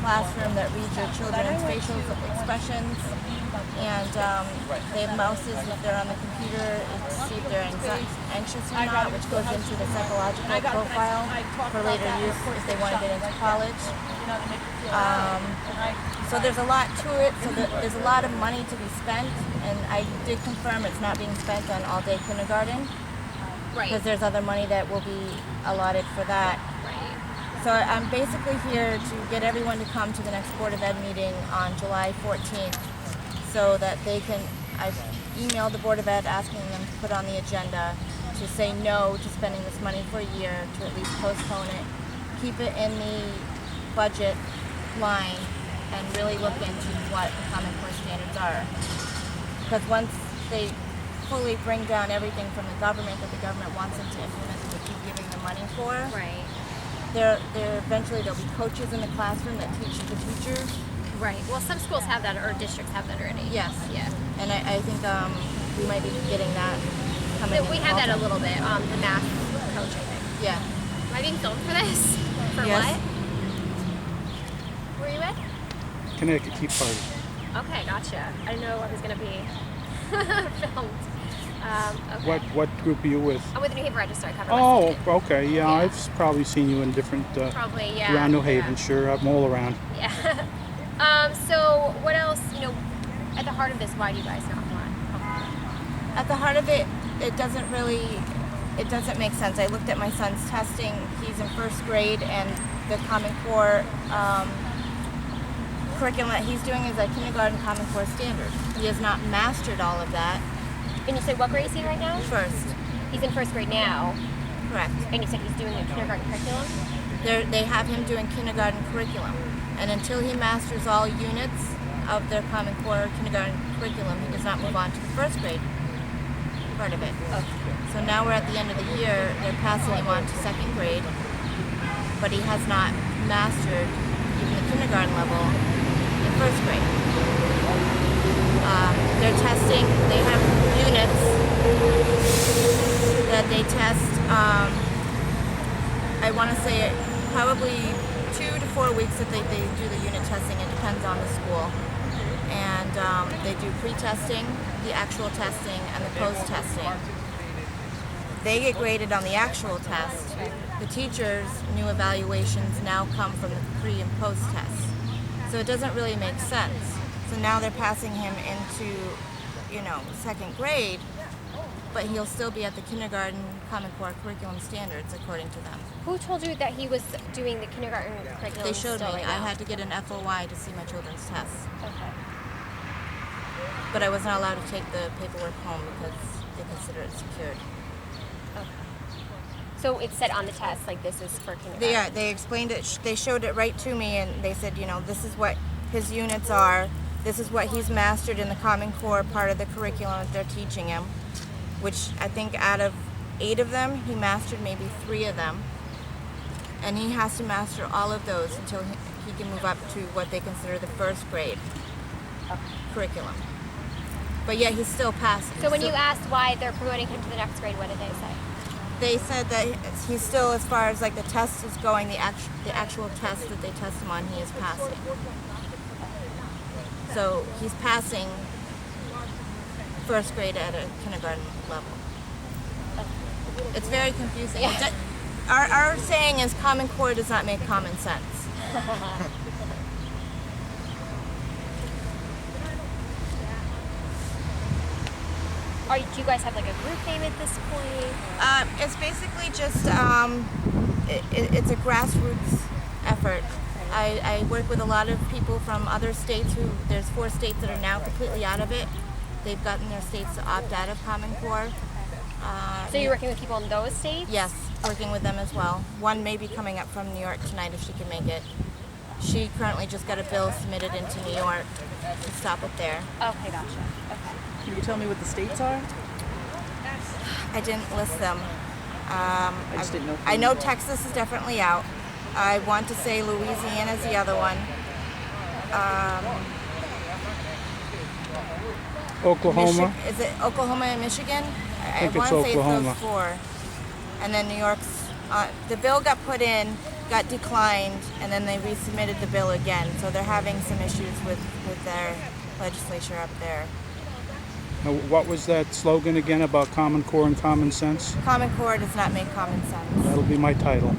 classroom that reads your children's facial expressions, and they have mouses if they're on the computer to see if they're anxious or not, which goes into the psychological profile for later use if they want to get into college. So there's a lot to it. So there's a lot of money to be spent, and I did confirm it's not being spent on all-day kindergarten. Right. Because there's other money that will be allotted for that. Right. So I'm basically here to get everyone to come to the next Board of Ed meeting on July 14th so that they can, I've emailed the Board of Ed asking them to put on the agenda to say no to spending this money for a year, to at least postpone it, keep it in the budget line, and really look into what the Common Core standards are. Because once they fully bring down everything from the government that the government wants them to implement and they keep giving them money for. Right. There eventually there'll be coaches in the classroom that teach the teachers. Right. Well, some schools have that, or districts have that already. Yes. Yeah. And I think we might be getting that coming. We have that a little bit. The math coach, I think. Yeah. Am I being filmed for this? For Yes. what? Where are you at? Connecticut Tea Party. Okay, gotcha. I didn't know I was gonna be filmed. Okay. What group are you with? I'm with the New Haven Register. I cover Oh, West Haven. okay. Yeah, Yeah. I've probably seen you in different Probably, yeah. around New Haven. Yeah. Sure, I'm all around. Yeah. So what else? At the heart of this, why do you guys not want? At the heart of it, it doesn't make sense. I looked at my son's testing. He's in first grade, and the Common Core curriculum that he's doing is a kindergarten Common Core standard. He has not mastered all of that. And you said what grade is he right now? First, He's in first grade now. correct. And you said he's doing the kindergarten curriculum? They have him doing kindergarten curriculum, and until he masters all units of their Common Core kindergarten curriculum, he does not move on to the first grade part of it. Okay. So now we're at the end of the year, they're passing him on to second grade, but he has not mastered even the kindergarten level in first grade. They're testing, they have units that they test, I want to say probably 2 to 4 weeks that they do the unit testing. It depends on the school. And they do pre-testing, the actual testing, and the post-testing. They get graded on the actual test. The teachers' new evaluations now come from the pre and post tests. So it doesn't really make sense. So now they're passing him into, second grade, but he'll still be at the kindergarten Common Core curriculum standards according to them. Who told you that he was doing the kindergarten curriculum? They showed me. still right I now? had to get an FOI to see my children's tests. Okay. But I was not allowed to take the paperwork home because they consider it secured. Okay. So it said on the test, like, this is for kindergarten. They explained it. They showed it right to me, and they said, this is what his units are. This is what he's mastered in the Common Core part of the curriculum that they're teaching him, which I think out of 8 of them, he mastered maybe 3 of them. And he has to master all of those until he can move up to what they consider the first grade curriculum. But yet he's still passing. So when you asked why they're promoting him to the next grade, what did they say? They said that he's still, as far as like the test is going, the actual test that they test him on, he is passing. So he's passing first grade at a kindergarten level. It's very confusing. Yeah. Our saying is Common Core does not make common sense. Do you guys have like a group name at this point? It's basically just it's a grassroots effort. I work with a lot of people from other states there's 4 states that are now completely out of it. They've gotten their states to opt out of Common Core. So you're working with people in those states? Yes, working with them as well. One may be coming up from New York tonight if she can make it. She currently just got a bill submitted into New York to stop it there. Okay, gotcha. Okay. Can you tell me what the states are? I didn't list them. I just didn't know. I know Texas is definitely out. I want to say Louisiana is the other one. Oklahoma. Is it Oklahoma and Michigan? I think it's want to say it's Oklahoma. those 4. And then New York's. The bill got put in got declined, and then they resubmitted the bill again. So they're having some issues with their legislature up there. Now, what was that slogan again about Common Core and common sense? Common Core does not make common sense. That'll be my title.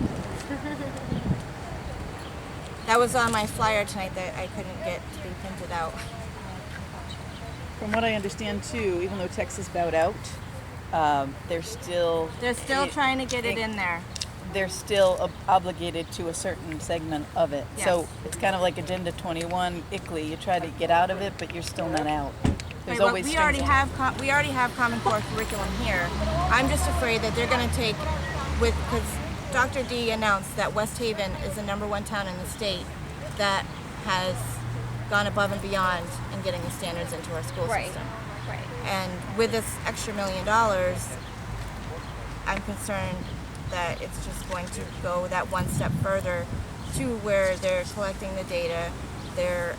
That was on my flyer tonight that I couldn't get to be printed out. From what I understand too, even though Texas bowed out, they're still Trying to get it in there. they're still obligated to a certain segment of it. Yes. So it's kind of like Agenda 21, ICLEI. You try to get out of it, but you're still not out. There's Right, well, always we strings already attached. have we already have Common Core curriculum here. I'm just afraid that they're going to take because Dr. D announced that West Haven is the #1 town in the state that has gone above and beyond in getting the standards into our school Right. system. Right. And with this extra $1 million, I'm concerned that it's just going to go that one step further to where they're collecting the data. They're,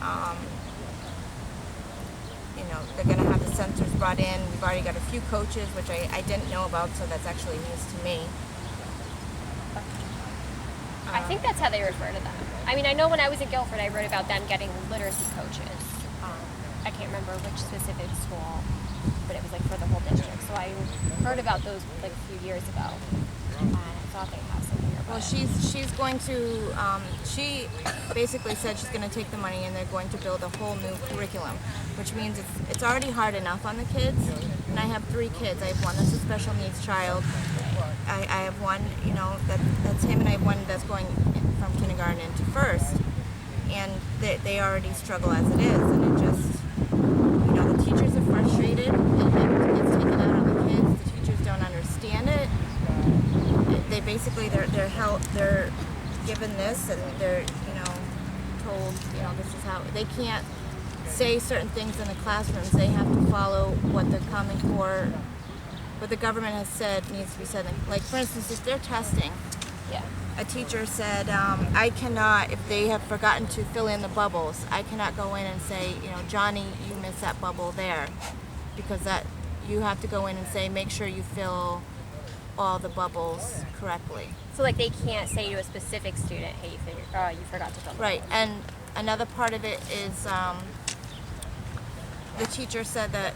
they're going to have the sensors brought in. We've already got a few coaches, which I didn't know about, so that's actually news to me. I think that's how they refer to them. I mean, I know when I was at Guilford, I wrote about them getting literacy coaches. I can't remember which specific school, but it was like for the whole district. So I heard about those like a few years ago. And I thought they have some here. Well, she's going to. She basically said she's going to take the money and they're going to build a whole new curriculum, which means it's already hard enough on the kids. And I have 3 kids. I have one that's a special needs child. I have one, that's him, and I have one that's going from kindergarten into first. And they already struggle as it is, and it just, the teachers are frustrated. It's taken out on the kids. The teachers don't understand it. They basically they're given this, and they're told this is how they can't say certain things in the classrooms. They have to follow what the Common Core, what the government has said needs to be said. Like for instance, if they're testing, Yeah. a teacher said, I cannot, if they have forgotten to fill in the bubbles, I cannot go in and say, Johnny, you missed that bubble there, because that you have to go in and say, make sure you fill all the bubbles correctly. So like they can't say to a specific student, hey, you forgot to fill the Right, and another part of it is the teacher said that,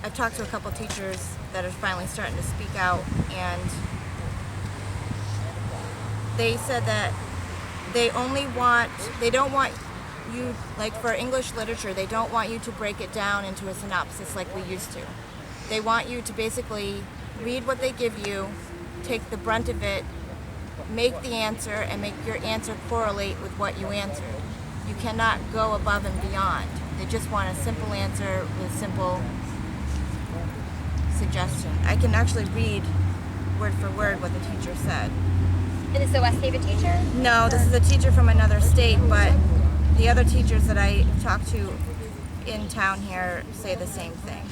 I've talked to a couple teachers that are finally starting to speak out, and they said that they don't want you, like for English literature, they don't want you to break it down into a synopsis like we used to. They want you to basically read what they give you, take the brunt of it, make the answer, and make your answer correlate with what you answered. You cannot go above and beyond. They just want a simple answer with simple suggestion. I can actually read word for word what the teacher said. And this is the West Haven teacher? No, this is a teacher from another state, but the other teachers that I talk to in town here say the same thing.